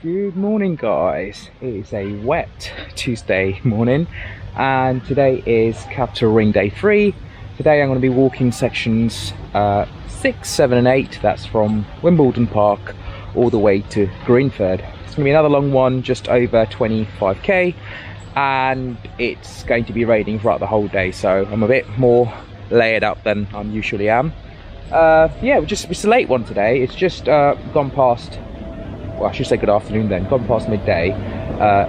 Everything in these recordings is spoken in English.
Good morning, guys. It is a wet Tuesday morning, and today is Capital Ring Day 3. Today I'm going to be walking sections 6, 7 and 8. That's from Wimbledon Park all the way to Greenford. It's going to be another long one, just over 25k, and it's going to be raining throughout the whole day, so I'm a bit more layered up than I usually am. Yeah, it's a late one today. It's just gone past, well, I should say good afternoon then, gone past midday.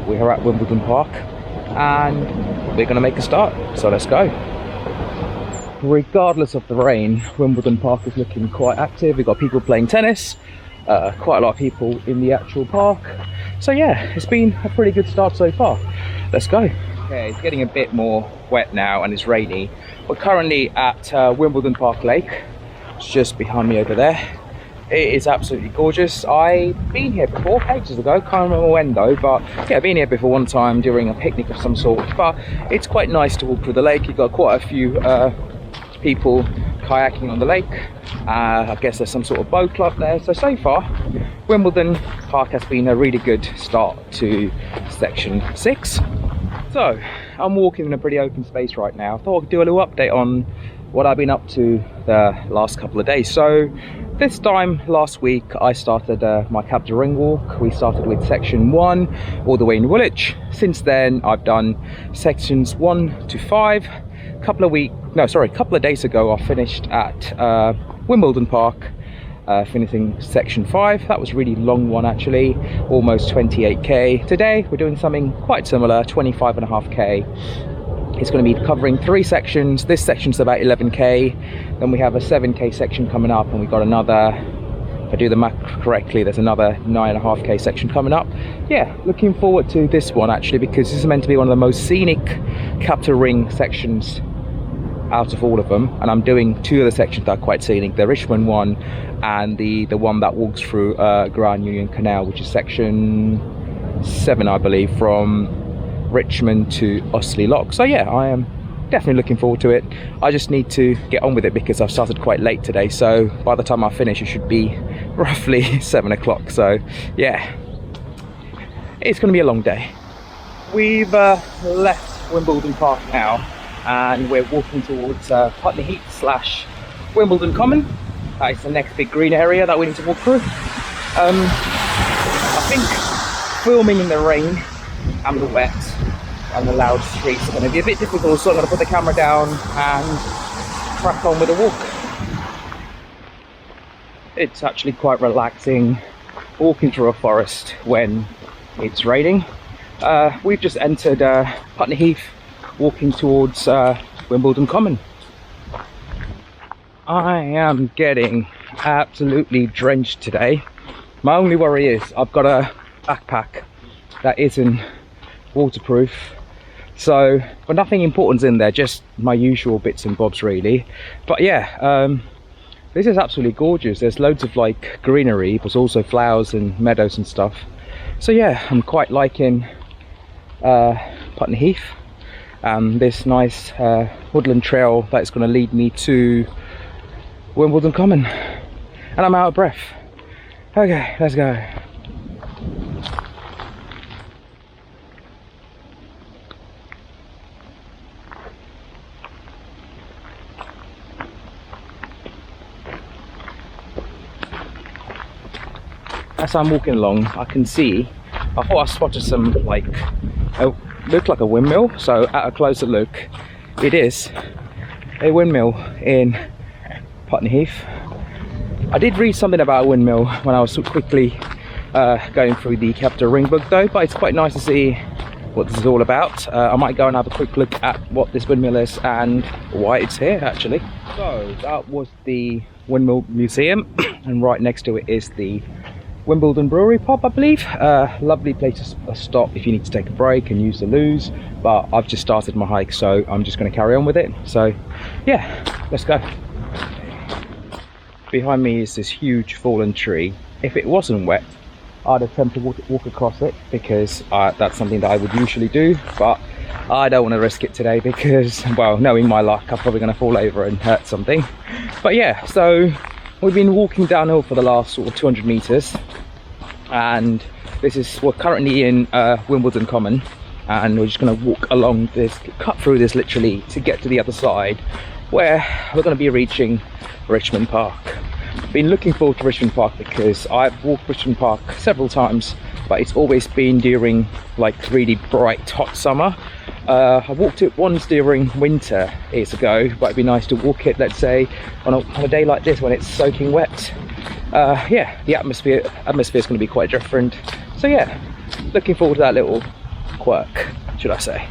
We are at Wimbledon Park and we're going to make a start, so let's go. Regardless of the rain, Wimbledon Park is looking quite active. We've got people playing tennis, quite a lot of people in the actual park. So yeah, it's been a pretty good start so far. Let's go. Okay, it's getting a bit more wet now and it's rainy. We're currently at Wimbledon Park Lake. It's just behind me over there. It is absolutely gorgeous. I've been here before, ages ago, can't remember when though, but yeah, I've been here before one time during a picnic of some sort. But it's quite nice to walk through the lake. You've got quite a few people kayaking on the lake. I guess there's some sort of boat club there. So far, Wimbledon Park has been a really good start to section 6. So, I'm walking in a pretty open space right now. I thought I'd do a little update on what I've been up to the last couple of days. So, this time last week I started my Capital Ring walk. We started with section 1 all the way in Woolwich. Since then I've done sections 1 to 5. A couple of days ago I finished at Wimbledon Park, finishing section 5. That was a really long one actually, almost 28k. Today we're doing something quite similar, 25.5k. It's going to be covering 3 sections. This section's about 11k. Then we have a 7k section coming up, and we've got another, if I do the math correctly, there's another 9.5k section coming up. Yeah, looking forward to this one actually, because this is meant to be one of the most scenic Capital Ring sections out of all of them. And I'm doing 2 of the sections that are quite scenic, the Richmond one and the one that walks through Grand Union Canal, which is section 7, I believe, from Richmond to Osley Lock. So yeah, I am definitely looking forward to it. I just need to get on with it because I've started quite late today, so by the time I finish it should be roughly 7 o'clock. So yeah, it's going to be a long day. We've left Wimbledon Park now and we're walking towards Putney Heath / Wimbledon Common. It's the next big green area that we need to walk through. I think filming in the rain and the wet and the loud streets is going to be a bit difficult, so I'm going to put the camera down and crack on with the walk. It's actually quite relaxing walking through a forest when it's raining. We've just entered Putney Heath, walking towards Wimbledon Common. I am getting absolutely drenched today. My only worry is I've got a backpack that isn't waterproof, so but nothing important's in there, just my usual bits and bobs really. But yeah, this is absolutely gorgeous. There's loads of like greenery, but also flowers and meadows and stuff. So yeah, I'm quite liking Putney Heath and this nice woodland trail that is going to lead me to Wimbledon Common. And I'm out of breath. Okay, let's go. As I'm walking along, I thought I spotted some, like, looked like a windmill. So at a closer look, it is a windmill in Putney Heath. I did read something about a windmill when I was quickly going through the Capital Ring book though, but it's quite nice to see what this is all about. I might go and have a quick look at what this windmill is and why it's here actually. So that was the Windmill Museum and right next to it is the Wimbledon Brewery pub, I believe. Lovely place to stop if you need to take a break and use the loos, but I've just started my hike, so I'm just going to carry on with it. So yeah, let's go. Behind me is this huge fallen tree. If it wasn't wet, I'd attempt to walk across it because that's something that I would usually do, but I don't want to risk it today because, well, knowing my luck, I'm probably going to fall over and hurt something. But yeah, so we've been walking downhill for the last sort of 200 meters and we're currently in Wimbledon Common, and we're just going to walk along this, cut through this literally to get to the other side, where we're going to be reaching Richmond Park. Been looking forward to Richmond Park because I've walked Richmond Park several times, but it's always been during like really bright hot summer. I walked it once during winter years ago, but it'd be nice to walk it, let's say, on a day like this when it's soaking wet. Yeah, the atmosphere is going to be quite different. So yeah, looking forward to that little quirk, should I say.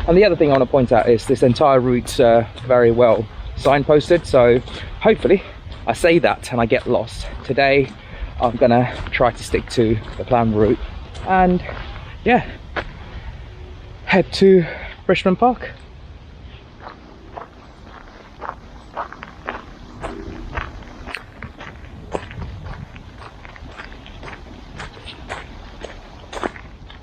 And the other thing I want to point out is this entire route's very well signposted, so hopefully I say that and I get lost. Today I'm gonna try to stick to the planned route and yeah, head to Richmond Park.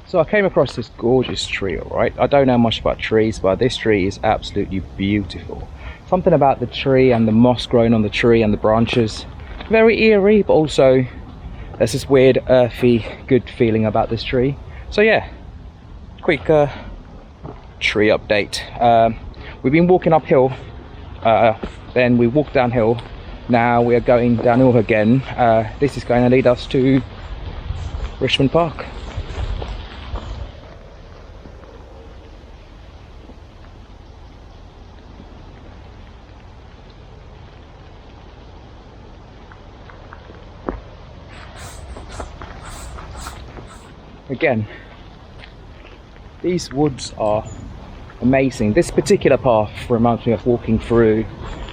So I came across this gorgeous tree, alright? I don't know much about trees, but this tree is absolutely beautiful. Something about the tree and the moss growing on the tree and the branches, very eerie, but also there's this weird earthy good feeling about this tree. So yeah, quick tree update. We've been walking uphill, then we walked downhill, now we are going downhill again. This is going to lead us to Richmond Park. Again, these woods are amazing. This particular path reminds me of walking through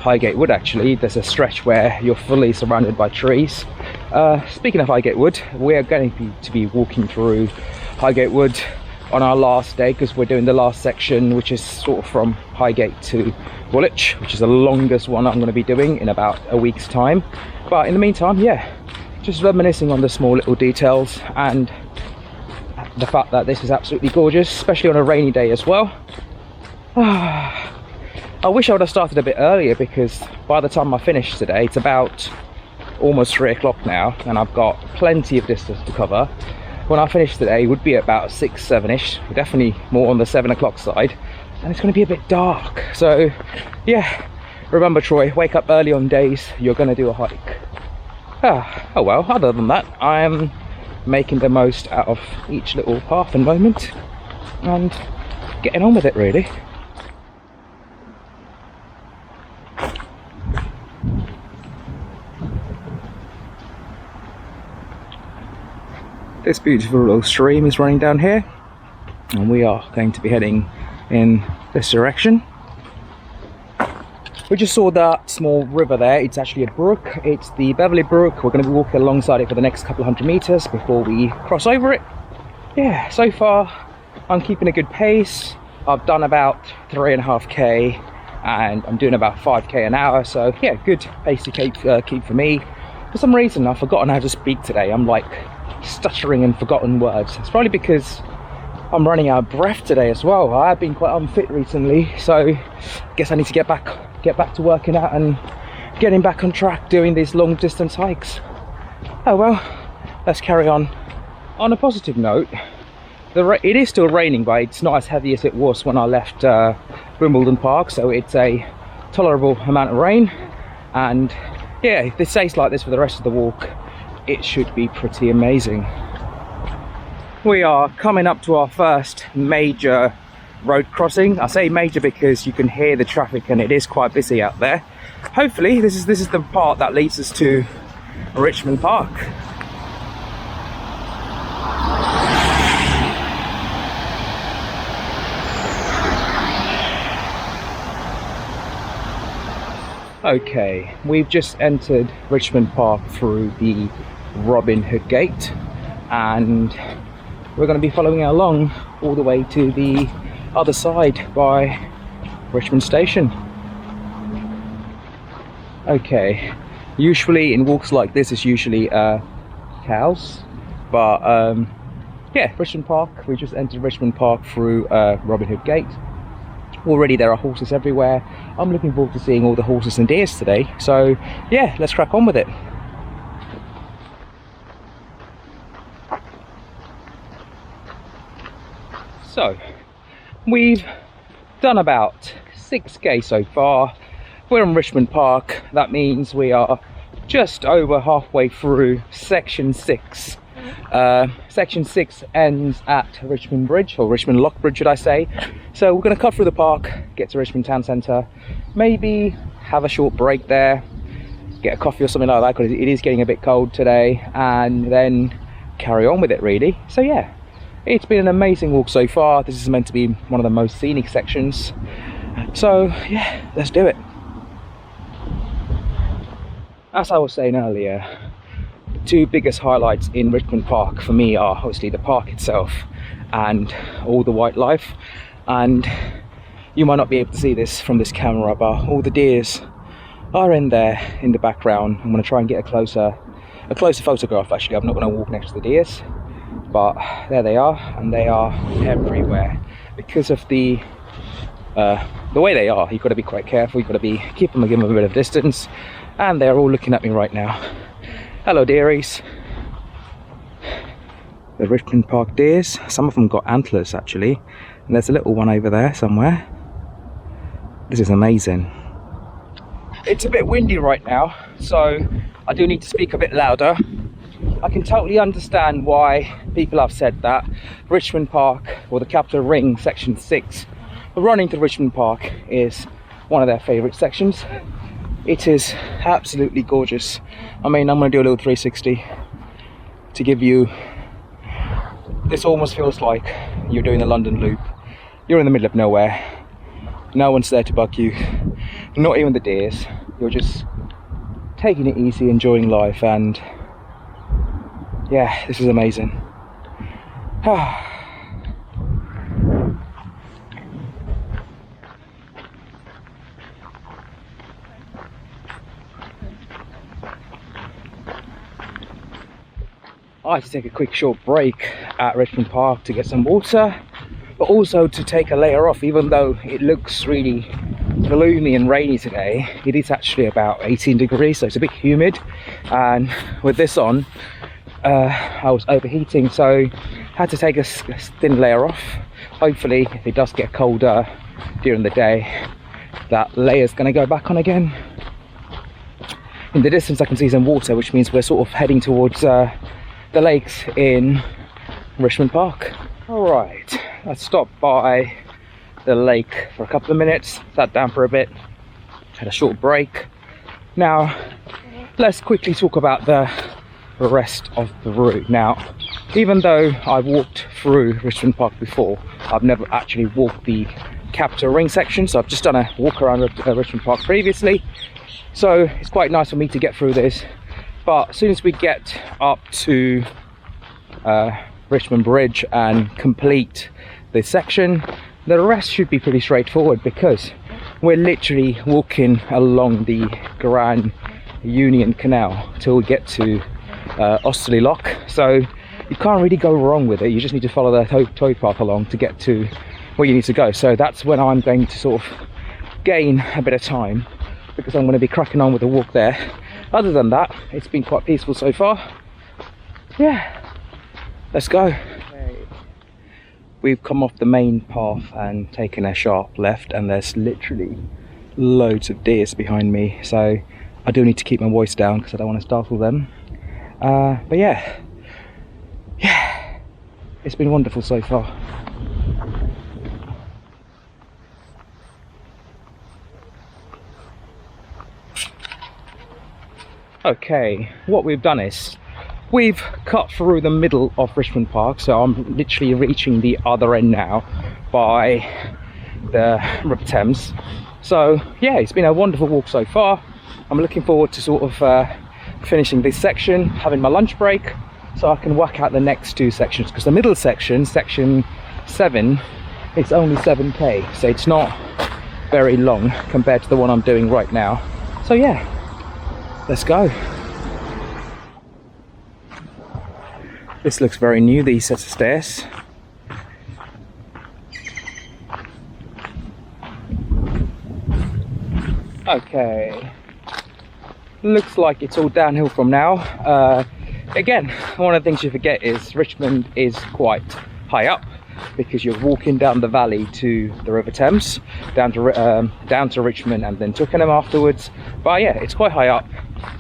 Highgate Wood actually. There's a stretch where you're fully surrounded by trees. Speaking of Highgate Wood, we're going to be walking through Highgate Wood on our last day because we're doing the last section, which is sort of from Highgate to Woolwich, which is the longest one I'm going to be doing in about a week's time. But in the meantime, yeah, just reminiscing on the small little details and the fact that this is absolutely gorgeous, especially on a rainy day as well. I wish I would have started a bit earlier because by the time I finish today, it's about almost 3 o'clock now and I've got plenty of distance to cover. When I finish today, it would be about 6, 7ish, definitely more on the 7 o'clock side, and it's going to be a bit dark. So yeah, remember Troy, wake up early on days you're going to do a hike. Oh well, other than that, I am making the most out of each little path and moment and getting on with it really. This beautiful little stream is running down here and we are going to be heading in this direction. We just saw that small river there. It's actually a brook. It's the Beverley Brook. We're going to be walking alongside it for the next couple of 100 meters before we cross over it. Yeah, so far I'm keeping a good pace. I've done about 3.5k and I'm doing about 5k an hour. So yeah, good pace to keep for me. For some reason I've forgotten how to speak today. I'm like stuttering and forgotten words. It's probably because I'm running out of breath today as well. I have been quite unfit recently, so I guess I need to get back to working out and getting back on track doing these long distance hikes. Oh well, let's carry on. On a positive note, it is still raining, but it's not as heavy as it was when I left Wimbledon Park, so it's a tolerable amount of rain. And yeah, if this stays like this for the rest of the walk, it should be pretty amazing. We are coming up to our first major road crossing. I say major because you can hear the traffic and it is quite busy out there. Hopefully this is the part that leads us to Richmond Park. Okay, we've just entered Richmond Park through the Robin Hood Gate and we're going to be following along all the way to the other side by Richmond Station. Okay, usually in walks like this it's usually cows, but yeah, Richmond Park, we just entered Richmond Park through Robin Hood Gate. Already there are horses everywhere. I'm looking forward to seeing all the horses and deers today, so yeah, let's crack on with it. So we've done about 6k so far. We're in Richmond Park. That means we are just over halfway through section 6. Section 6 ends at Richmond Bridge, or Richmond Lock Bridge should I say. So we're going to cut through the park, get to Richmond Town Centre, maybe have a short break there, get a coffee or something like that because it is getting a bit cold today, and then carry on with it really. So yeah, it's been an amazing walk so far. This is meant to be one of the most scenic sections. So yeah, let's do it. As I was saying earlier, the two biggest highlights in Richmond Park for me are obviously the park itself and all the wildlife. And you might not be able to see this from this camera, but all the deers are in there in the background. I'm going to try and get a closer photograph. Actually, I'm not going to walk next to the deers, but there they are, and they are everywhere because of the way they are. You've got to be quite careful. You've got to give them a bit of distance, and they're all looking at me right now. Hello dearies. The Richmond Park deers. Some of them got antlers actually, and there's a little one over there somewhere. This is amazing. It's a bit windy right now, so I do need to speak a bit louder. I can totally understand why people have said that Richmond Park, or the Capital Ring section 6, running to Richmond Park is one of their favourite sections. It is absolutely gorgeous. I mean, I'm going to do a little 360 to give you, this almost feels like you're doing the London Loop. You're in the middle of nowhere, no one's there to bug you, not even the deers. You're just taking it easy, enjoying life, and yeah, this is amazing. I had to take a quick short break at Richmond Park to get some water, but also to take a layer off. Even though it looks really gloomy and rainy today, it is actually about 18 degrees, so it's a bit humid, and with this on I was overheating, so had to take a thin layer off. Hopefully if it does get colder during the day, that layer's going to go back on again. In the distance I can see some water, which means we're sort of heading towards the lakes in Richmond Park. Alright, I stopped by the lake for a couple of minutes, sat down for a bit, had a short break. Now let's quickly talk about the rest of the route. Now, even though I've walked through Richmond Park before, I've never actually walked the Capital Ring section, so I've just done a walk around Richmond Park previously, so it's quite nice for me to get through this. But as soon as we get up to Richmond Bridge and complete this section, the rest should be pretty straightforward, because we're literally walking along the Grand Union Canal till we get to Osterley Lock. So you can't really go wrong with it. You just need to follow the tow path along to get to where you need to go. So that's when I'm going to sort of gain a bit of time, because I'm going to be cracking on with the walk there. Other than that, it's been quite peaceful so far. Yeah, let's go. Okay. We've come off the main path and taken a sharp left, and there's literally loads of deers behind me, so I do need to keep my voice down because I don't want to startle them. But yeah, it's been wonderful so far. Okay, what we've done is we've cut through the middle of Richmond Park, so I'm literally reaching the other end now by the River Thames. So yeah, it's been a wonderful walk so far. I'm looking forward to sort of finishing this section, having my lunch break, so I can work out the next two sections, because the middle section, section 7, it's only 7k, so it's not very long compared to the one I'm doing right now. So yeah, let's go. This looks very new, these sets of stairs. Okay, looks like it's all downhill from now. Again, one of the things you forget is Richmond is quite high up, because you're walking down the valley to the River Thames, down to Richmond and then Twickenham afterwards. But yeah, it's quite high up,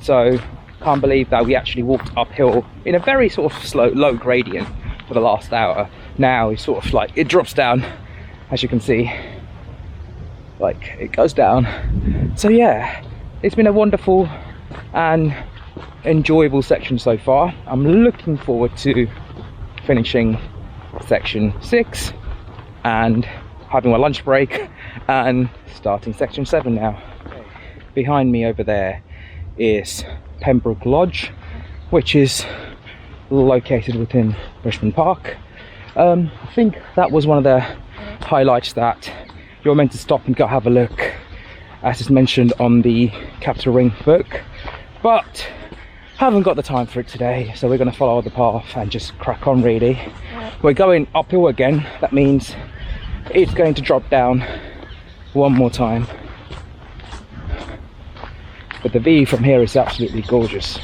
so can't believe that we actually walked uphill in a very sort of low gradient for the last hour. Now it's sort of like it drops down, as you can see, like it goes down. So yeah, it's been a wonderful and enjoyable section so far. I'm looking forward to finishing section 6 and having my lunch break and starting section 7 now. Behind me over there is Pembroke Lodge, which is located within Richmond Park. I think that was one of the highlights that you're meant to stop and go have a look, as is mentioned on the Capital Ring book, but haven't got the time for it today, so we're going to follow the path and just crack on really. We're going uphill again, that means it's going to drop down one more time, but the view from here is absolutely gorgeous.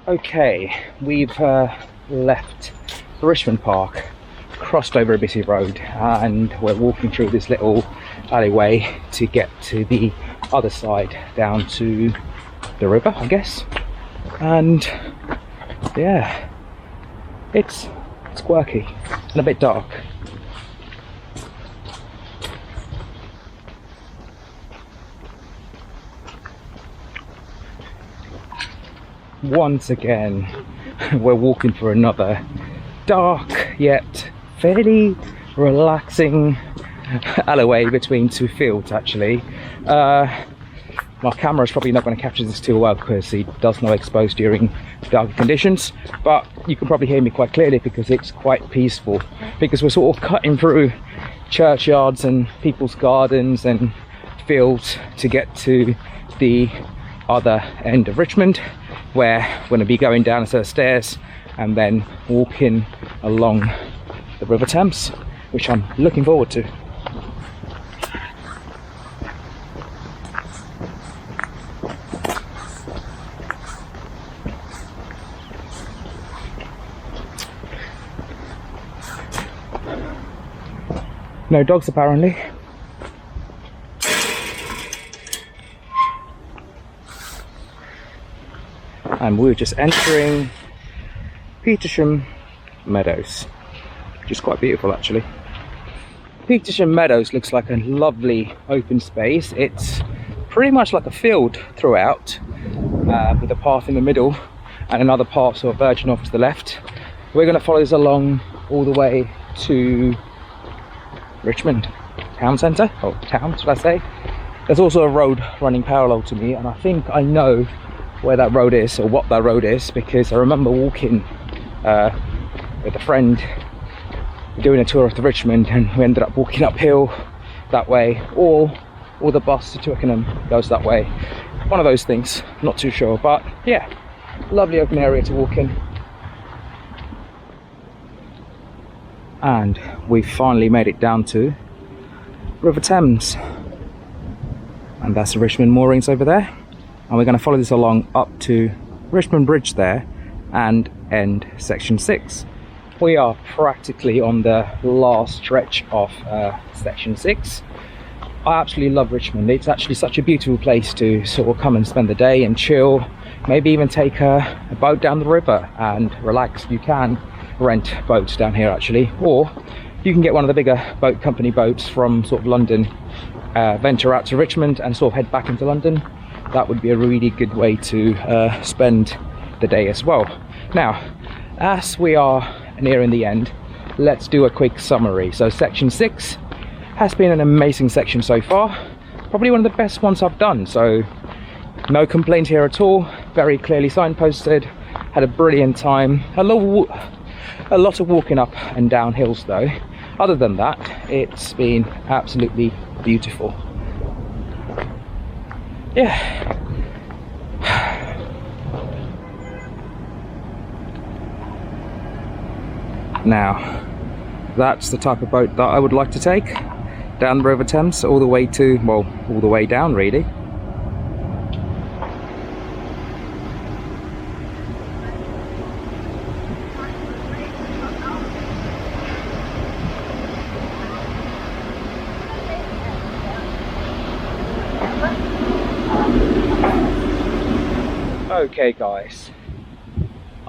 Okay, we've left Richmond Park, crossed over a busy road, and we're walking through this little alleyway to get to the other side, down to the river, I guess. And yeah, it's quirky and a bit dark. Once again, we're walking for another dark yet fairly relaxing alleyway between two fields actually. My camera is probably not going to capture this too well because it does not expose during dark conditions, but you can probably hear me quite clearly because it's quite peaceful, because we're sort of cutting through churchyards and people's gardens and fields to get to the other end of Richmond, where we're going to be going down a set of stairs and then walking along the River Thames, which I'm looking forward to. No dogs apparently. And we're just entering Petersham Meadows, which is quite beautiful actually. Petersham Meadows looks like a lovely open space. It's pretty much like a field throughout, with a path in the middle and another path sort of verging off to the left. We're going to follow this along all the way to Richmond town centre, or town should I say. There's also a road running parallel to me, and I think I know where that road is, or what that road is, because I remember walking with a friend doing a tour of the Richmond, and we ended up walking uphill that way, or the bus to Twickenham goes that way. One of those things, not too sure, but yeah, lovely open area to walk in. And we finally made it down to River Thames, and that's the Richmond moorings over there. And we're going to follow this along up to Richmond Bridge there and end section 6. We are practically on the last stretch of section 6. I absolutely love Richmond. It's actually such a beautiful place to sort of come and spend the day and chill, maybe even take a boat down the river and relax. You can rent boats down here actually, or you can get one of the bigger boat company boats from sort of London, venture out to Richmond and sort of head back into London. That would be a really good way to spend the day as well. Now, as we are nearing the end, let's do a quick summary. So section 6 has been an amazing section so far, probably one of the best ones I've done, so no complaint here at all. Very clearly signposted, had a brilliant time. A lot of walking up and down hills though. Other than that, it's been absolutely beautiful. Yeah, Now, that's the type of boat that I would like to take down the River Thames all the way to, well, all the way down really. Okay guys,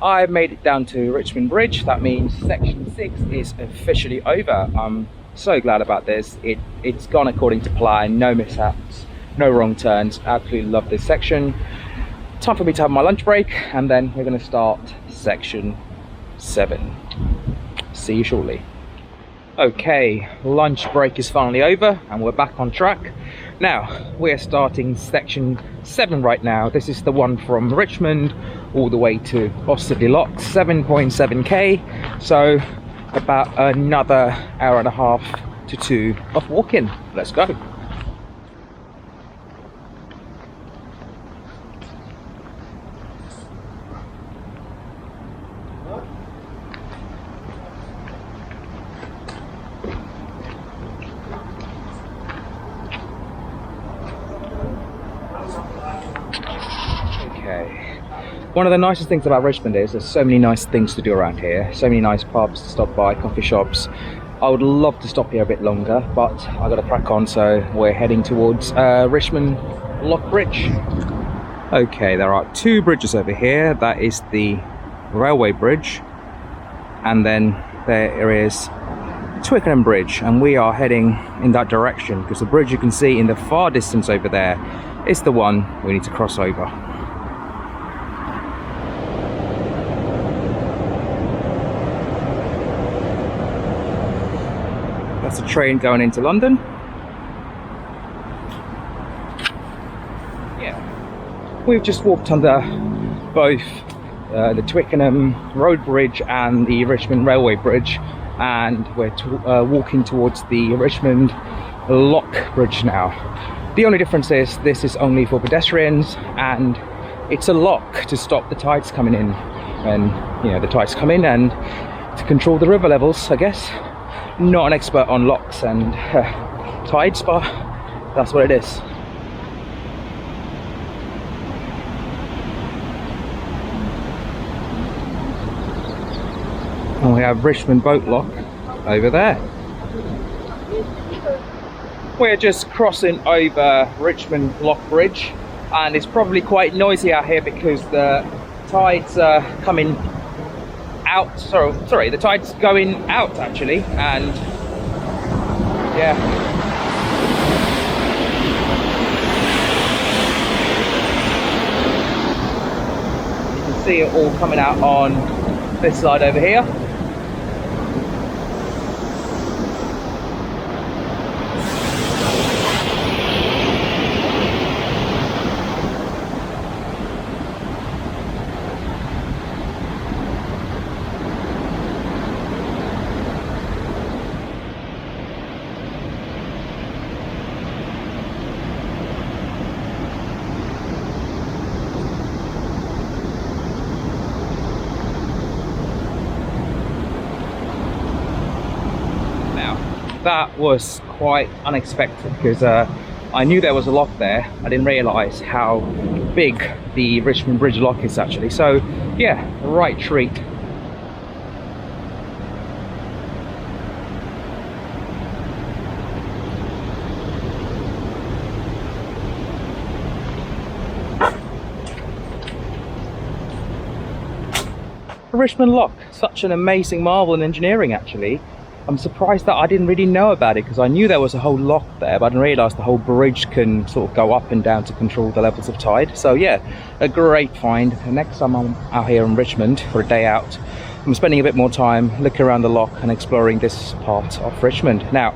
I've made it down to Richmond Bridge. That means section 6 is officially over. I'm so glad about this. It's gone according to plan, no mishaps, no wrong turns. Absolutely love this section. Time for me to have my lunch break, and then we're going to start section 7. See you shortly. Okay, lunch break is finally over and we're back on track. Now, we're starting section 7 right now. This is the one from Richmond all the way to Osterley Lock, 7.7k. So about another hour and a half to 2 of walking. Let's go. One of the nicest things about Richmond is there's so many nice things to do around here, so many nice pubs to stop by, coffee shops. I would love to stop here a bit longer, but I got to crack on, so we're heading towards Richmond Lock Bridge. Okay, there are 2 bridges over here. That is the railway bridge, and then there is Twickenham Bridge, and we are heading in that direction because the bridge you can see in the far distance over there is the one we need to cross over. That's a train going into London. Yeah, we've just walked under both the Twickenham Road Bridge and the Richmond Railway Bridge, and we're walking towards the Richmond Lock Bridge now. The only difference is this is only for pedestrians, and it's a lock to stop the tides coming in. And you know, the tides come in and to control the river levels, I guess. Not an expert on locks and tides, but that's what it is. And we have Richmond Boat Lock over there. We're just crossing over Richmond Lock Bridge, and it's probably quite noisy out here because the tides are coming out. Sorry, the tide's going out actually, and yeah. You can see it all coming out on this side over here. That was quite unexpected because I knew there was a lock there. I didn't realise how big the Richmond Bridge lock is actually. So yeah, right treat. Richmond Lock, such an amazing marvel in engineering actually. I'm surprised that I didn't really know about it because I knew there was a whole lock there, but I didn't realise the whole bridge can sort of go up and down to control the levels of tide. So yeah, a great find. The next time I'm out here in Richmond for a day out, I'm spending a bit more time looking around the lock and exploring this part of Richmond. Now,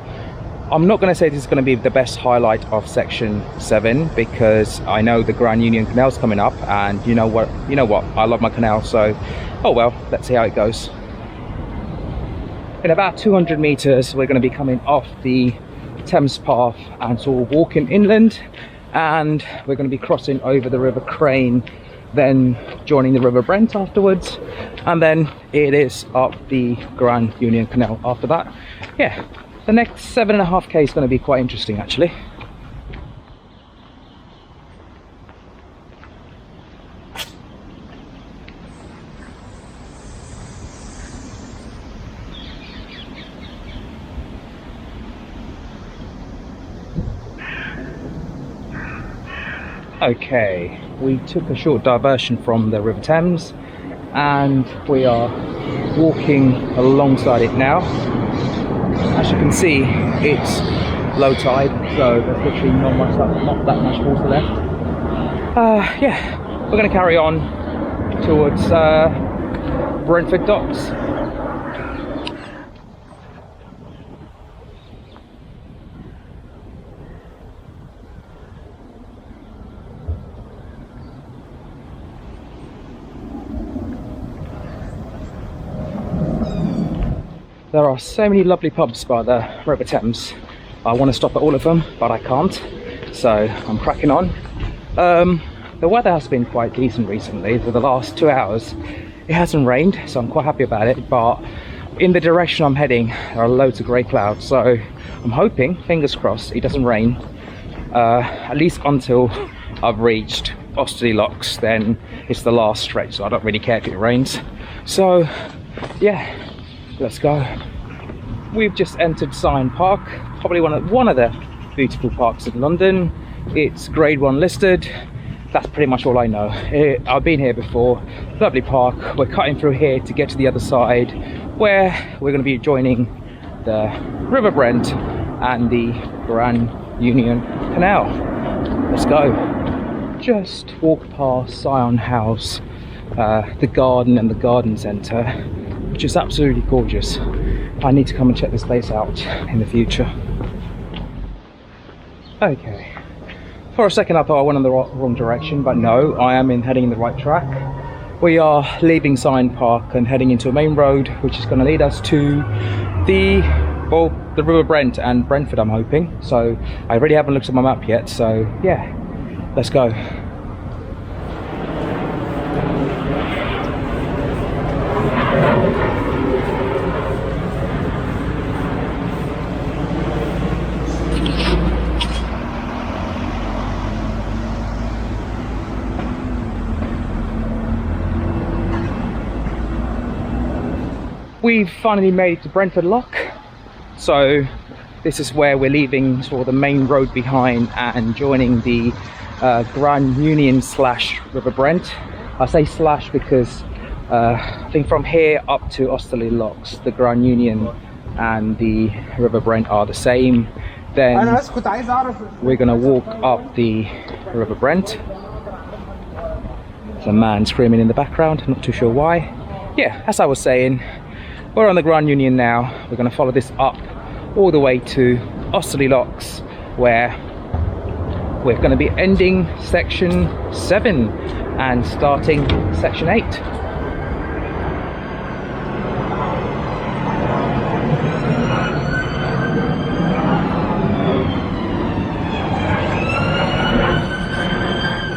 I'm not going to say this is going to be the best highlight of section 7 because I know the Grand Union Canal's coming up, and you know what, I love my canal, so oh well, let's see how it goes. In about 200 meters, we're going to be coming off the Thames path and sort of walking inland, and we're going to be crossing over the River Crane then joining the River Brent afterwards, and then it is up the Grand Union Canal after that. Yeah, the next 7.5k is going to be quite interesting actually. Okay, we took a short diversion from the River Thames and we are walking alongside it now. As you can see, it's low tide, so there's literally not that much water left. Yeah, we're going to carry on towards Greenford docks. There are so many lovely pubs by the River Thames. I want to stop at all of them, but I can't, so I'm cracking on. The weather has been quite decent recently. For the last 2 hours it hasn't rained, so I'm quite happy about it, but in the direction I'm heading there are loads of grey clouds, so I'm hoping, fingers crossed, it doesn't rain at least until I've reached Osterley Locks. Then it's the last stretch, so I don't really care if it rains. So yeah, let's go. We've just entered Syon Park, probably one of the beautiful parks in London. It's grade 1 listed. That's pretty much all I know. I've been here before. Lovely park. We're cutting through here to get to the other side, where we're going to be joining the River Brent and the Grand Union Canal. Let's go. Just walk past Syon House, the garden and the garden centre, which is absolutely gorgeous. I need to come and check this place out in the future. Okay, for a second I thought I went in the wrong direction, but no, I am heading in the right track. We are leaving Syon Park and heading into a main road, which is going to lead us to the River Brent and Brentford, I'm hoping. So I really haven't looked at my map yet, so yeah, let's go. We've finally made it to Brentford Lock, so this is where we're leaving sort of the main road behind and joining the Grand Union / River Brent. I say slash because I think from here up to Osterley Locks, the Grand Union and the River Brent are the same. Then we're going to walk up the River Brent. There's a man screaming in the background, not too sure why. Yeah, as I was saying, we're on the Grand Union now. We're going to follow this up all the way to Osterley Locks, where we're going to be ending section 7 and starting section 8.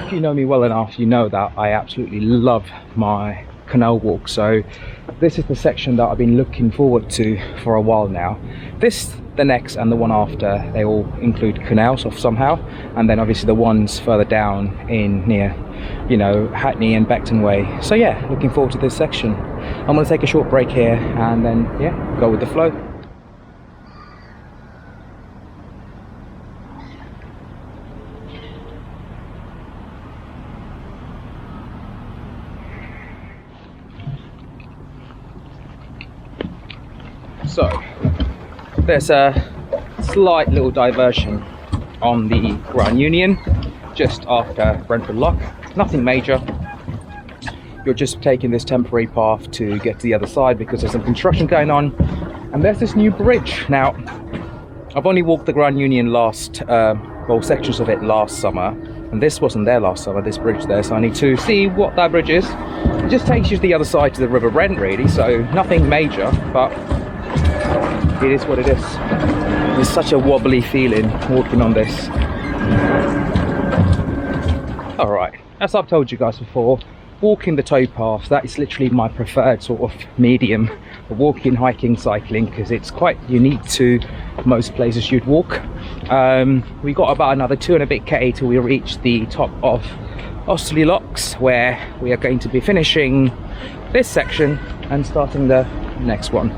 If you know me well enough, you know that I absolutely love my canal walk, so this is the section that I've been looking forward to for a while now. This, the next and the one after, they all include canals of somehow, and then obviously the ones further down in near, you know, Hackney and Beckton Way. So yeah, looking forward to this section. I'm going to take a short break here and then yeah, go with the flow. So there's a slight little diversion on the Grand Union just after Brentford Lock. Nothing major. You're just taking this temporary path to get to the other side because there's some construction going on. And there's this new bridge. Now, I've only walked the Grand Union sections of it last summer, and this wasn't there last summer, this bridge there, so I need to see what that bridge is. It just takes you to the other side to the River Brent really, so nothing major, but it is what it is. It's such a wobbly feeling walking on this. Alright, as I've told you guys before, walking the towpath, that is literally my preferred sort of medium for walking, hiking, cycling, because it's quite unique to most places you'd walk. We got about another 2 and a bit k till we reach the top of Osterley Locks, where we are going to be finishing this section and starting the next one.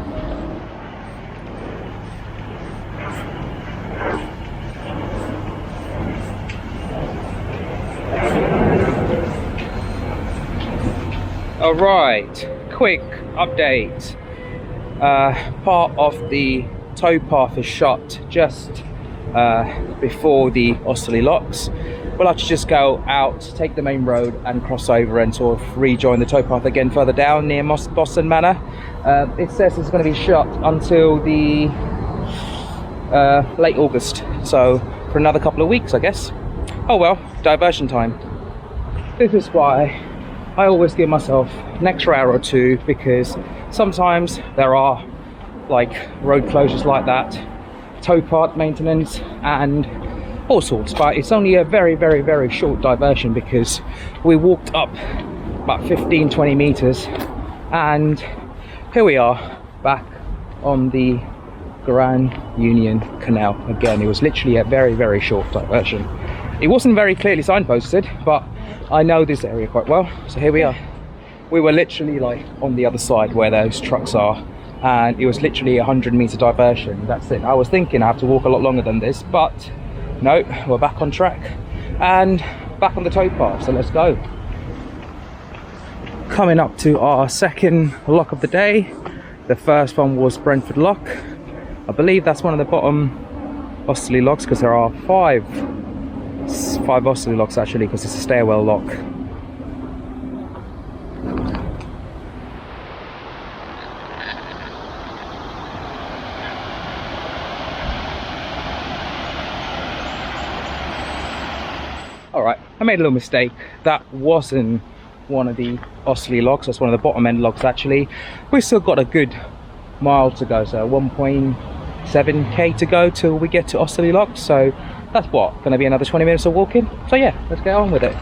Alright, quick update. Part of the towpath is shut just before the Osterley Locks. We'll have to just go out, take the main road and cross over and sort of rejoin the towpath again further down near Boston Manor. It says it's going to be shut until the late August, so for another couple of weeks I guess. Oh well, diversion time. This is why I always give myself an extra hour or two, because sometimes there are like road closures like that, towpath maintenance and all sorts, but it's only a very short diversion because we walked up about 15-20 meters and here we are back on the Grand Union Canal again. It was literally a very short diversion. It wasn't very clearly signposted, but I know this area quite well, so here we are. We were literally like on the other side where those trucks are, and it was literally a 100-meter diversion. That's it. I was thinking I have to walk a lot longer than this, but no, we're back on track and back on the towpath, so let's go. Coming up to our second lock of the day. The first one was Greenford Lock. I believe that's one of the bottom Osterley Locks, because there are five Osterley Locks actually, because it's a stairwell lock. Alright, I made a little mistake. That wasn't one of the Osterley Locks, that's one of the bottom end locks actually. We've still got a good mile to go, so 1.7k to go till we get to Osterley Locks, so that's what, going to be another 20 minutes of walking. So yeah, let's get on with it.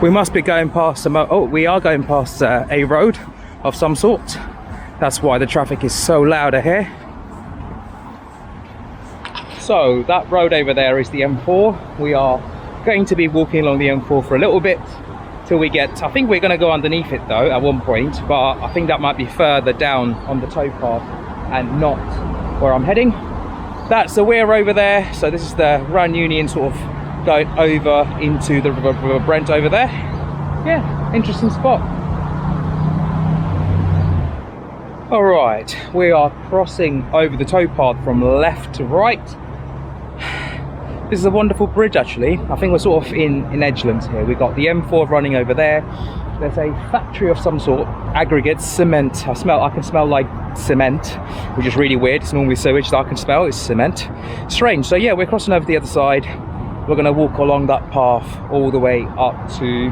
We must be going past we are going past a road of some sort. That's why the traffic is so louder here. So that road over there is the M4. We are going to be walking along the M4 for a little bit till we get, I think we're going to go underneath it though at one point, but I think that might be further down on the towpath and not where I'm heading. That's the weir over there, so this is the Grand Union sort of going over into the River Brent over there. Yeah, interesting spot. Alright, we are crossing over the towpath from left to right. This is a wonderful bridge actually. I think we're sort of in Edgelands here. We've got the M4 running over there. There's a factory of some sort, aggregates, cement. I can smell like cement, which is really weird. It's normally sewage that I can smell, it's cement. Strange. So yeah, we're crossing over the other side. We're going to walk along that path all the way up to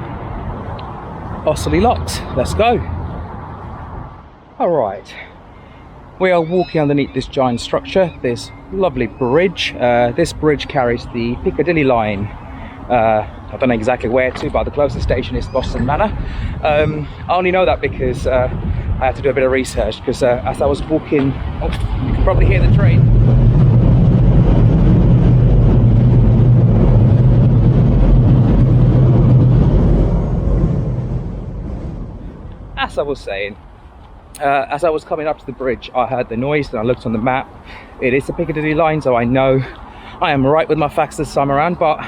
Osterley Locks. Let's go. Alright, we are walking underneath this giant structure, this lovely bridge. This bridge carries the Piccadilly line. I don't know exactly where to, but the closest station is Boston Manor. I only know that because I had to do a bit of research, because as I was walking, oh, you can probably hear the train. As I was saying, as I was coming up to the bridge, I heard the noise and I looked on the map. It is the Piccadilly line, so I know I am right with my facts this time around, but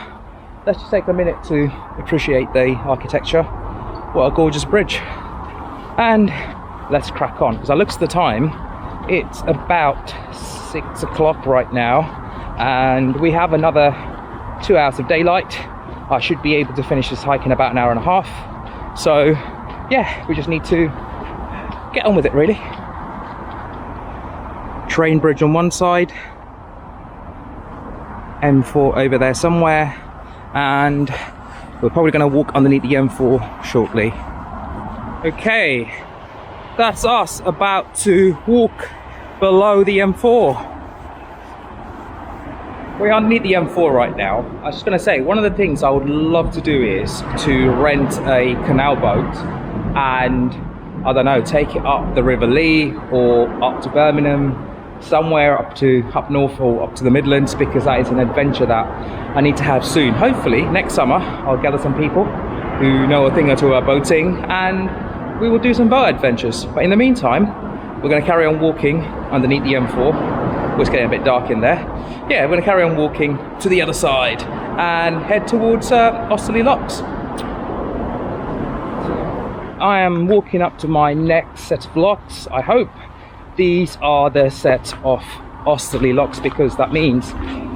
let's just take a minute to appreciate the architecture. What a gorgeous bridge. And let's crack on, because I looked at the time, it's about 6 o'clock right now, and we have another 2 hours of daylight. I should be able to finish this hike in about an hour and a half. So yeah, we just need to get on with it really. Train bridge on one side, M4 over there somewhere, and we're probably going to walk underneath the M4 shortly. Okay, that's us about to walk below the M4. We're underneath the M4 right now. I was just going to say, one of the things I would love to do is to rent a canal boat and, I don't know, take it up the River Lee or up to Birmingham, somewhere up north or up to the Midlands, because that is an adventure that I need to have soon. Hopefully next summer I'll gather some people who know a thing or two about boating and we will do some boat adventures. But in the meantime, we're going to carry on walking underneath the M4. It's getting a bit dark in there. Yeah, we're going to carry on walking to the other side and head towards Osterley Locks. I am walking up to my next set of locks. I hope these are the set of Osterley Locks, because that means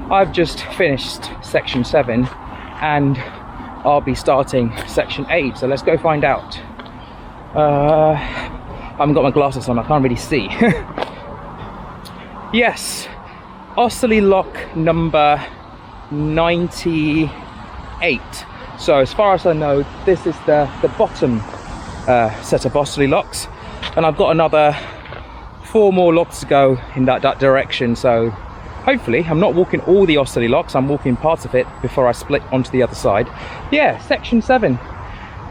I've just finished section 7 and I'll be starting section 8. So let's go find out. I haven't got my glasses on, I can't really see. Yes, Osterley Lock number 98. So as far as I know, this is the bottom set of Osterley Locks, and I've got another 4 more locks to go in that direction. So hopefully I'm not walking all the Osterley Locks, I'm walking parts of it before I split onto the other side. Yeah, section 7.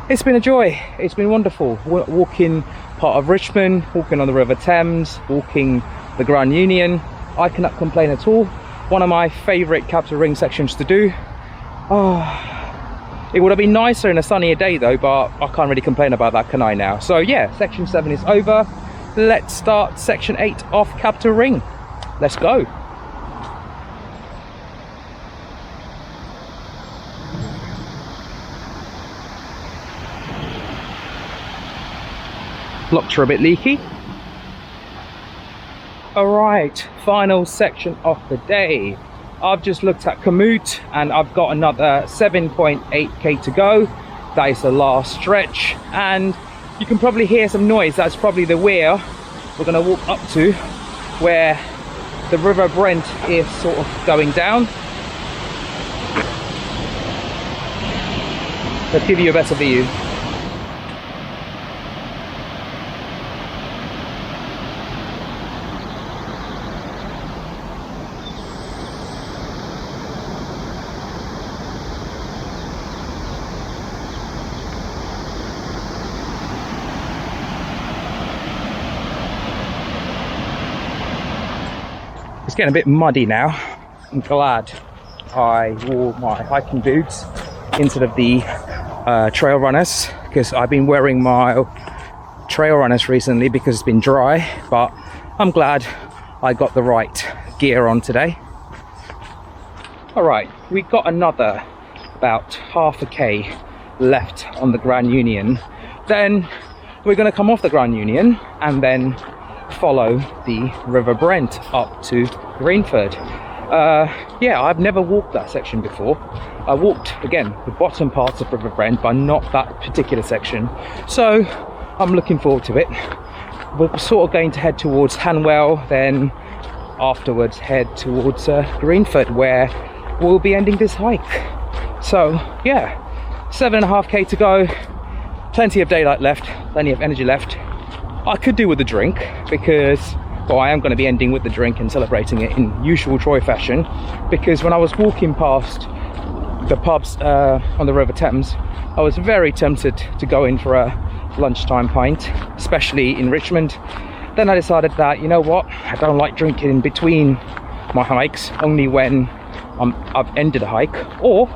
It's been a joy, it's been wonderful. Walking part of Richmond, walking on the River Thames, walking the Grand Union. I cannot complain at all. One of my favourite Capital Ring sections to do. It would have been nicer in a sunnier day though, but I can't really complain about that, can I now? So yeah, section 7 is over. Let's start section 8 off Capital Ring. Let's go. Locks are a bit leaky. Alright, final section of the day. I've just looked at Komoot and I've got another 7.8k to go. That is the last stretch, and you can probably hear some noise. That's probably the weir we're going to walk up to, where the River Brent is sort of going down. Let's give you a better view. It's getting a bit muddy now. I'm glad I wore my hiking boots instead of the trail runners, because I've been wearing my trail runners recently because it's been dry, but I'm glad I got the right gear on today. Alright, we've got another about half a k left on the Grand Union. Then we're going to come off the Grand Union and then follow the River Brent up to Greenford. Yeah, I've never walked that section before. I walked, again, the bottom parts of River Brent, but not that particular section. So I'm looking forward to it. We're sort of going to head towards Hanwell, then afterwards head towards Greenford, where we'll be ending this hike. So yeah, 7.5k to go, plenty of daylight left, plenty of energy left. I could do with a drink because, well, I am going to be ending with the drink and celebrating it in usual Troy fashion, because when I was walking past the pubs on the River Thames, I was very tempted to go in for a lunchtime pint, especially in Richmond. Then I decided that, you know what, I don't like drinking in between my hikes, only when I've ended a hike, or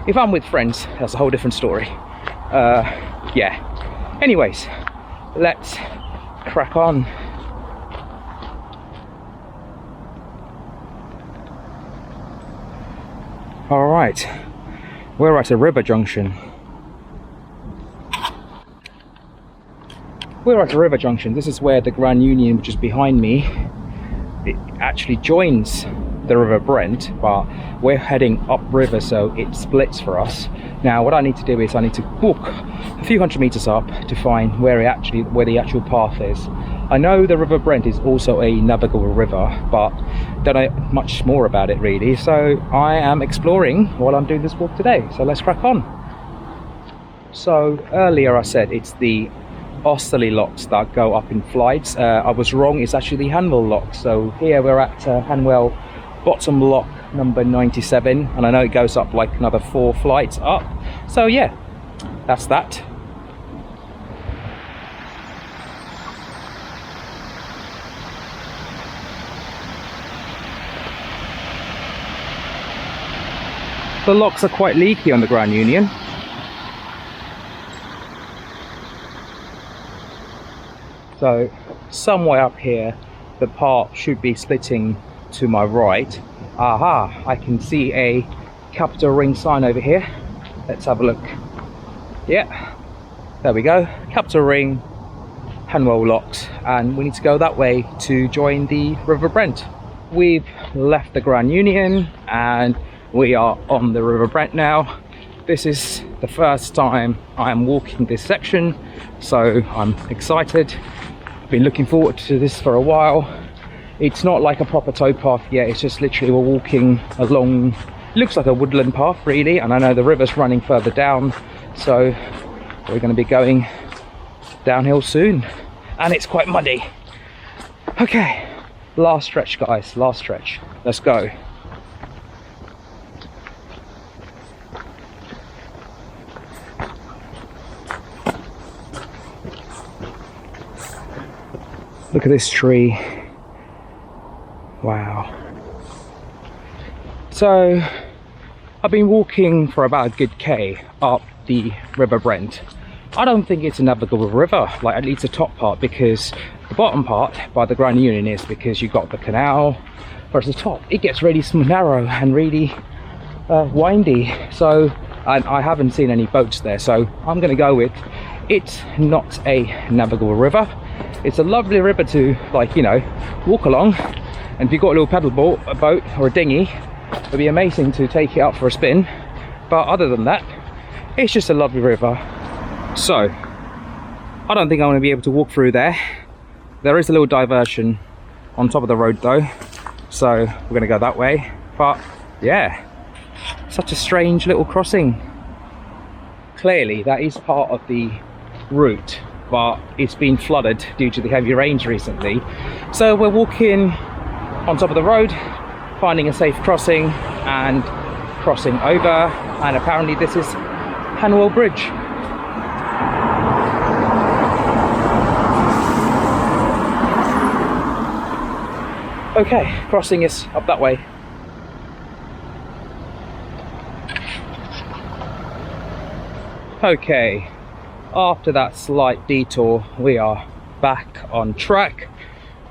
if I'm with friends. That's a whole different story. Yeah, anyways, let's crack on. All right, we're at a river junction. We're at a river junction. This is where the Grand Union, which is behind me, it actually joins the River Brent, but we're heading upriver, so it splits for us. Now what I need to do is I need to walk a few hundred meters up to find where the actual path is. I know the River Brent is also a navigable river, but don't know much more about it really, so I am exploring while I'm doing this walk today. So let's crack on. So earlier I said it's the Osterley locks that go up in flights. I was wrong, it's actually the Hanwell lock. So here we're at Hanwell bottom lock number 97, and I know it goes up like another 4 flights up. So yeah, that's that. The locks are quite leaky on the Grand Union. So somewhere up here the path should be splitting to my right. Aha, I can see a capital ring sign over here. Let's have a look. Yeah, there we go, capital ring, Hanwell locks, and we need to go that way to join the River Brent. We've left the Grand Union and we are on the River Brent now. This is the first time I am walking this section, so I'm excited. I've been looking forward to this for a while. It's not like a proper towpath yet, it's just literally we're walking along, it looks like a woodland path really, and I know the river's running further down, so we're going to be going downhill soon, and it's quite muddy. Okay, last stretch guys, last stretch, let's go. Look at this tree. Wow. So I've been walking for about a good K up the River Brent. I don't think it's a navigable river, like at least the top part, because the bottom part by the Grand Union is, because you've got the canal, whereas the top it gets really narrow and really windy. So, and I haven't seen any boats there, so I'm going to go with it's not a navigable river. It's a lovely river to, like, you know, walk along, and if you've got a little paddle boat, a boat or a dinghy, it'd be amazing to take it out for a spin. But other than that, it's just a lovely river. So I don't think I'm going to be able to walk through there. There is a little diversion on top of the road though, so we're going to go that way. But yeah, such a strange little crossing. Clearly that is part of the route, but it's been flooded due to the heavy rains recently. So we're walking on top of the road, finding a safe crossing and crossing over, and apparently this is Hanwell Bridge. Okay, crossing is up that way. Okay, after that slight detour we are back on track,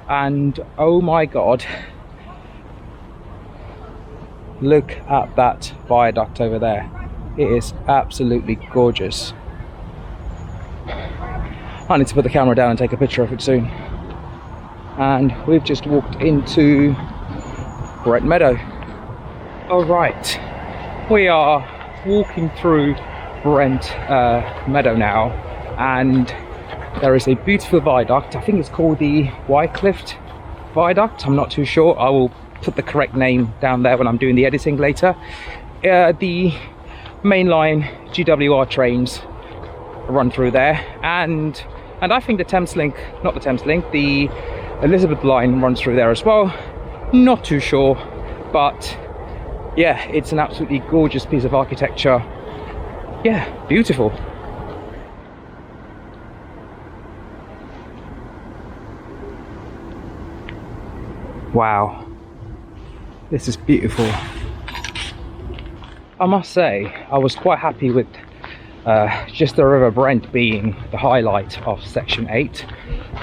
and oh my god, look at that viaduct over there. It is absolutely gorgeous. I need to put the camera down and take a picture of it soon. And we've just walked into Brent Meadow. Alright, we are walking through Brent Meadow now, and there is a beautiful viaduct. I think it's called the Wycliffe Viaduct, I'm not too sure. I will put the correct name down there when I'm doing the editing later. The mainline GWR trains run through there, and I think the Thames Link, not the Thames Link, the Elizabeth line runs through there as well. Not too sure, but yeah, it's an absolutely gorgeous piece of architecture. Yeah, beautiful. Wow, this is beautiful. I must say, I was quite happy with just the River Brent being the highlight of section 8,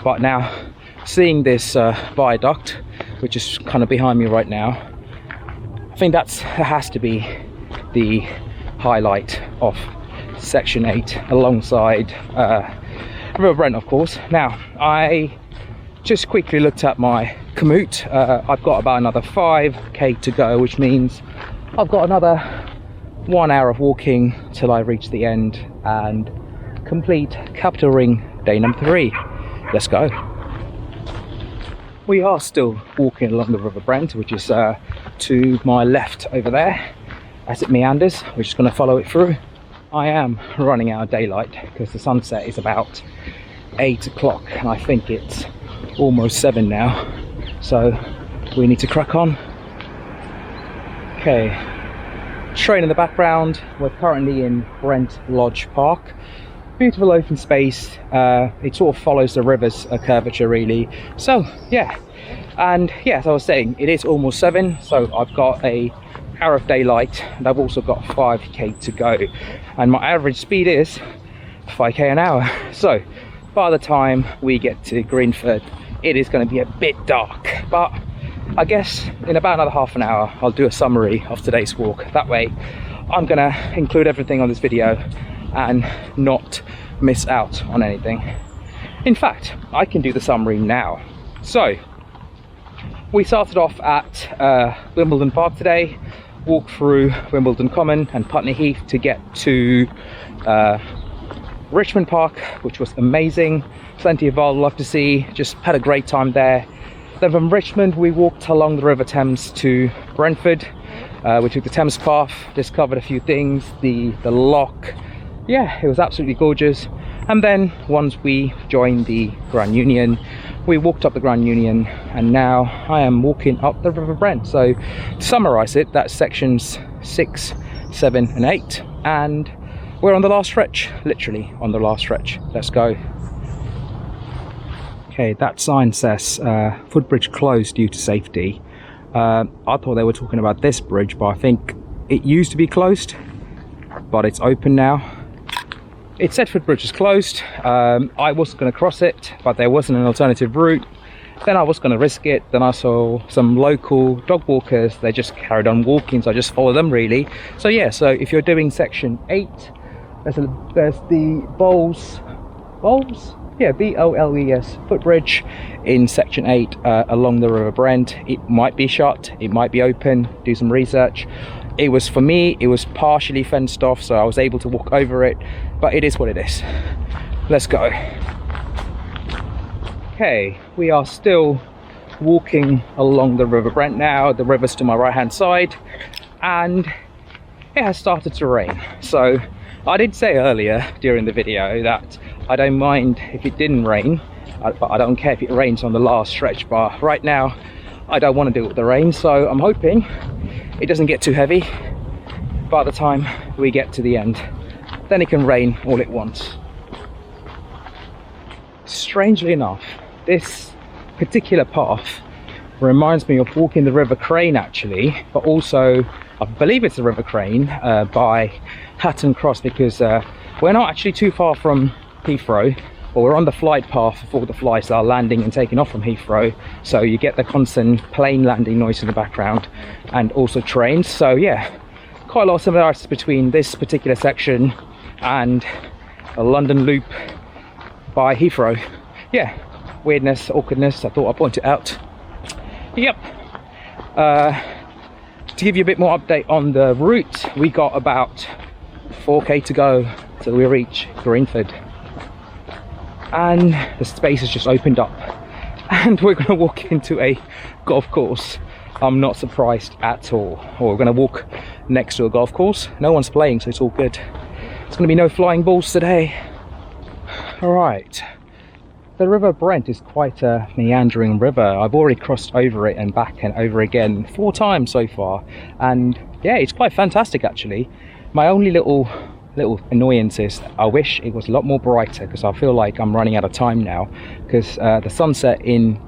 but now seeing this viaduct, which is kind of behind me right now, I think that has to be the highlight of section 8, alongside River Brent, of course. Now, I just quickly looked at my commute. I've got about another 5k to go, which means I've got another 1 hour of walking till I reach the end and complete Capital Ring day number 3. Let's go. We are still walking along the River Brent, which is to my left over there as it meanders. We're just going to follow it through. I am running out of daylight because the sunset is about 8 o'clock and I think it's almost 7 now, so we need to crack on. Okay, train in the background. We're currently in Brent Lodge Park. Beautiful open space. It sort of follows the river's curvature really. So yeah, and yeah, as I was saying, it is almost 7, so I've got a hour of daylight and I've also got 5k to go, and my average speed is 5k an hour. So by the time we get to Greenford, it is going to be a bit dark, but I guess in about another half an hour I'll do a summary of today's walk. That way I'm going to include everything on this video and not miss out on anything. In fact, I can do the summary now. So we started off at Wimbledon Park today, walked through Wimbledon Common and Putney Heath to get to Richmond Park, which was amazing. Plenty of wildlife to see, just had a great time there. Then from Richmond we walked along the River Thames to Brentford. We took the Thames Path, discovered a few things, the lock. Yeah, it was absolutely gorgeous. And then once we joined the Grand Union, we walked up the Grand Union, and now I am walking up the River Brent. So to summarize it, that's sections 6, 7 and 8, and we're on the last stretch, literally on the last stretch. Let's go. Okay, that sign says footbridge closed due to safety. I thought they were talking about this bridge, but I think it used to be closed, but it's open now. It said footbridge is closed. I was going to cross it, but there wasn't an alternative route. Then I was going to risk it. Then I saw some local dog walkers. They just carried on walking, so I just followed them really. So yeah, so if you're doing section 8, there's the Bowles, yeah, B-O-L-E-S footbridge in section 8 along the River Brent. It might be shut, it might be open. Do some research. It was, for me, it was partially fenced off, so I was able to walk over it, but it is what it is. Let's go. Okay, we are still walking along the River Brent now. The river's to my right hand side, and it has started to rain. So I did say earlier during the video that I don't mind if it didn't rain, but I don't care if it rains on the last stretch. But right now I don't want to deal with the rain, so I'm hoping it doesn't get too heavy by the time we get to the end. Then it can rain all it wants. Strangely enough, this particular path reminds me of walking the River Crane actually, but also I believe it's the River Crane by Hatton Cross, because we're not actually too far from Heathrow, but we're on the flight path for the flights that are landing and taking off from Heathrow, so you get the constant plane landing noise in the background and also trains. So yeah, quite a lot of similarities between this particular section and a London Loop by Heathrow. Yeah, weirdness, awkwardness, I thought I'd point it out. Yep. To give you a bit more update on the route, we got about 4k to go till we reach Greenford, and the space has just opened up and we're going to walk into a golf course. I'm not surprised at all. Or we're going to walk next to a golf course. No one's playing, so it's all good. There's going to be no flying balls today. Alright, the River Brent is quite a meandering river. I've already crossed over it and back and over again 4 times so far, and yeah, it's quite fantastic actually. My only little annoyance is I wish it was a lot more brighter, because I feel like I'm running out of time now, because the sunset in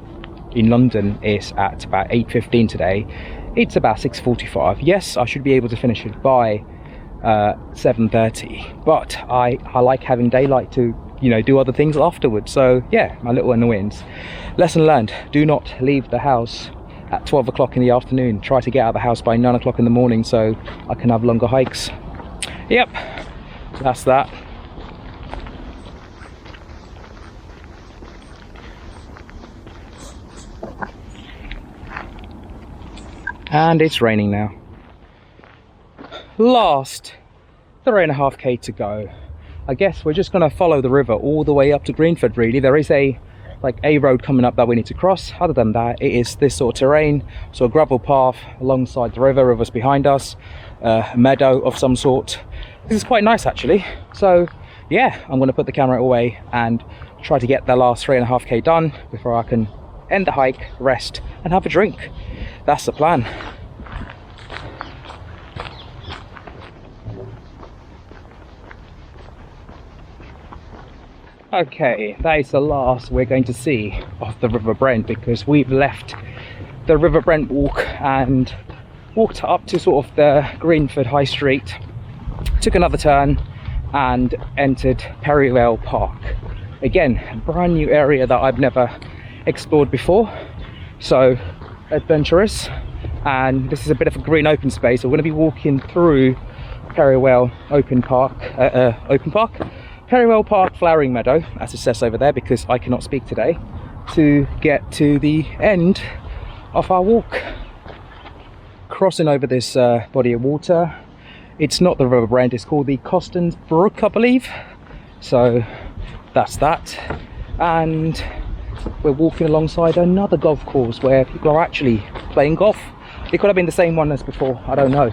London is at about 8:15 today. It's about 6:45. Yes, I should be able to finish it by 7:30, but I like having daylight to, you know, do other things afterwards. So yeah, my little annoyance. Lesson learned: do not leave the house at 12 o'clock in the afternoon. Try to get out of the house by 9 o'clock in the morning so I can have longer hikes. Yep, that's that. And it's raining now. Last 3.5k to go. I guess we're just going to follow the river all the way up to Greenford really. There is a road coming up that we need to cross. Other than that, it is this sort of terrain, so a gravel path alongside the river's behind us, a meadow of some sort. This is quite nice actually. So yeah, I'm going to put the camera away and try to get the last 3.5k done before I can end the hike, rest and have a drink. That's the plan. Okay, that is the last we're going to see of the River Brent, because we've left the River Brent walk and walked up to sort of the Greenford High Street, took another turn and entered Perivale Park. Again, a brand new area that I've never explored before, so adventurous. And this is a bit of a green open space, so we're going to be walking through Perivale Perivale Park Flowering Meadow, as it says over there, because I cannot speak today, to get to the end of our walk. Crossing over this body of water. It's not the River Brent, it's called the Costons Brook, I believe. So that's that. And we're walking alongside another golf course where people are actually playing golf. It could have been the same one as before, I don't know.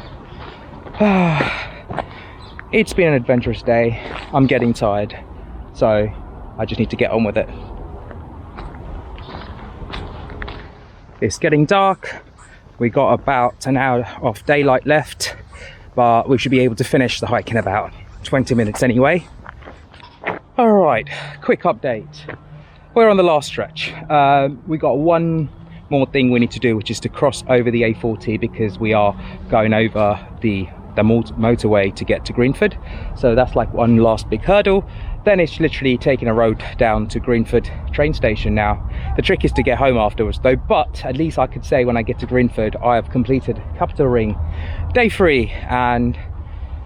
It's been an adventurous day. I'm getting tired, so I just need to get on with it. It's getting dark. We got about an hour of daylight left, but we should be able to finish the hike in about 20 minutes anyway. All right, quick update. We're on the last stretch. We got one more thing we need to do, which is to cross over the A40, because we are going over the motorway to get to Greenford. So that's like one last big hurdle. Then it's literally taking a road down to Greenford train station now. The trick is to get home afterwards though, but at least I could say when I get to Greenford I have completed Capital Ring day 3 and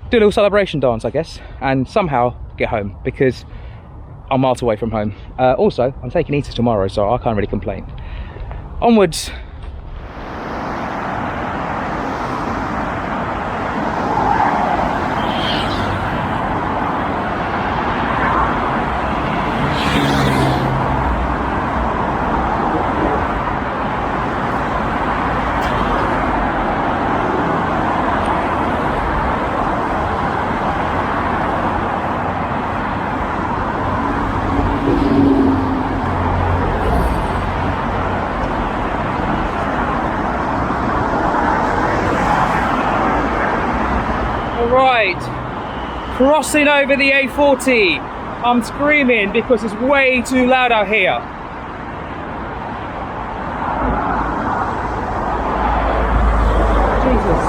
do a little celebration dance, I guess, and somehow get home, because I'm miles away from home. Also, I'm taking Easter tomorrow, so I can't really complain. Onwards. Crossing over the A40. I'm screaming because it's way too loud out here. Jesus.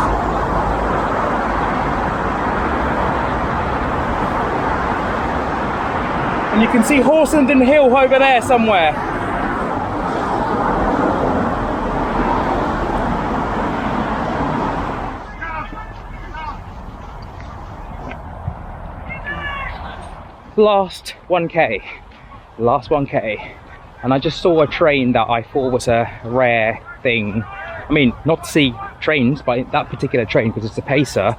And you can see Horsenden Hill over there somewhere. Last 1k, and I just saw a train that I thought was a rare thing. I mean, not to see trains, but that particular train, because it's a pacer,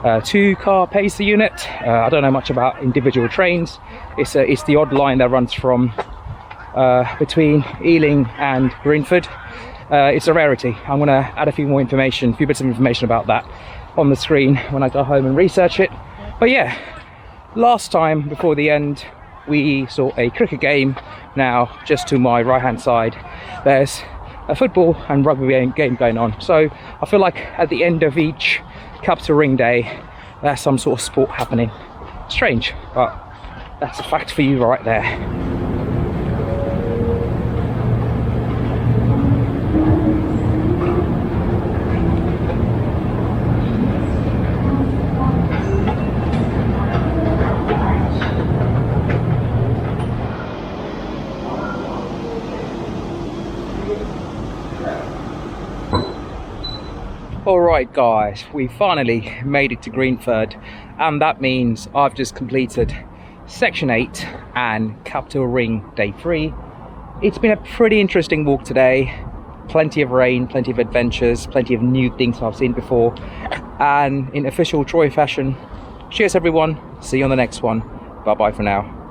2-car pacer unit. I don't know much about individual trains. It's the odd line that runs from between Ealing and Greenford. It's a rarity. I'm gonna add a few bits of information about that on the screen when I go home and research it. But yeah, last time before the end we saw a cricket game. Now just to my right hand side there's a football and rugby game going on. So I feel like at the end of each Capital Ring day there's some sort of sport happening. Strange, but that's a fact for you right there. Alright guys, we finally made it to Greenford, and that means I've just completed section 8 and Capital Ring day 3. It's been a pretty interesting walk today. Plenty of rain, plenty of adventures, plenty of new things I've seen before, and in official Troy fashion, cheers everyone, see you on the next one, bye bye for now.